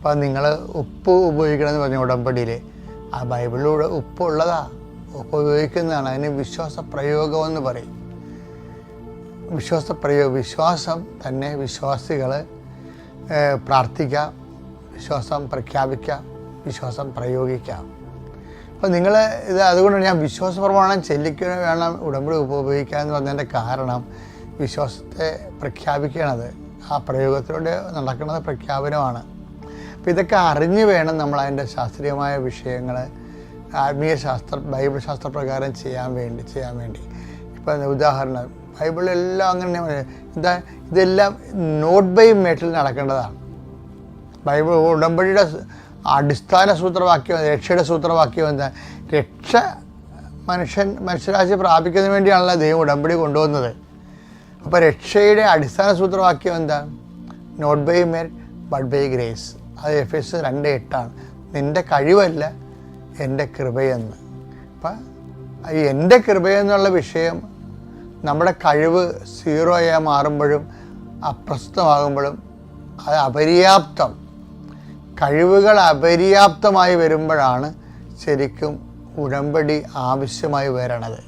അപ്പോൾ നിങ്ങൾ ഉപ്പ് ഉപയോഗിക്കണമെന്ന് പറഞ്ഞു ഉടമ്പടിയിൽ, ആ ബൈബിളിലൂടെ ഉപ്പുള്ളതാ, ഉപ്പ് ഉപയോഗിക്കുന്നതാണ്. അതിന് വിശ്വാസ പ്രയോഗമെന്ന് പറയും. വിശ്വാസം തന്നെ വിശ്വാസികൾ പ്രാർത്ഥിക്കാം, വിശ്വാസം പ്രഖ്യാപിക്കാം, വിശ്വാസം പ്രയോഗിക്കാം. അപ്പോൾ നിങ്ങൾ ഇത് അതുകൊണ്ടാണ് ഞാൻ വിശ്വാസ പ്രമാണം ചെല്ലിക്കുക വേണം ഉടമ്പടി ഉപയോഗിക്കുക എന്ന് പറഞ്ഞതിൻ്റെ കാരണം വിശ്വാസത്തെ പ്രഖ്യാപിക്കണത്, ആ പ്രയോഗത്തിലൂടെ നടക്കുന്നത് പ്രഖ്യാപനമാണ്. അപ്പോൾ ഇതൊക്കെ അറിഞ്ഞ് വേണം നമ്മൾ അതിൻ്റെ ശാസ്ത്രീയമായ വിഷയങ്ങൾ ആത്മീയ ബൈബിൾ ശാസ്ത്രപ്രകാരം ചെയ്യാൻ വേണ്ടി. ഇപ്പം ഉദാഹരണം ബൈബിളെല്ലാം അങ്ങനെ ഇതെല്ലാം നോട്ട് ബൈ മേട്ടിൽ നടക്കേണ്ടതാണ്. ബൈബിൾ ഉടമ്പടിയുടെ അടിസ്ഥാന സൂത്രവാക്യം, രക്ഷയുടെ സൂത്രവാക്യം എന്താ? രക്ഷ മനുഷ്യരാശി പ്രാപിക്കുന്നതിന് വേണ്ടിയാണല്ലോ ദൈവം ഉടമ്പടി കൊണ്ടുവന്നത്. അപ്പോൾ രക്ഷയുടെ അടിസ്ഥാന സൂത്രവാക്യം എന്താ? Not by merit but by grace. അത് എഫെസ്യർ 2:8 നിൻ്റെ കഴിവല്ല എൻ്റെ കൃപയെന്ന്. അപ്പം എൻ്റെ കൃപയെന്നുള്ള വിഷയം നമ്മുടെ കഴിവ് 0 മാറുമ്പോഴും അപ്രസ്തുതമാകുമ്പോഴും അത് അപര്യാപ്തം, കഴിവുകൾ അപര്യാപ്തമായി വരുമ്പോഴാണ് ശരിക്കും ഉടമ്പടി ആവശ്യമായി വരണത്.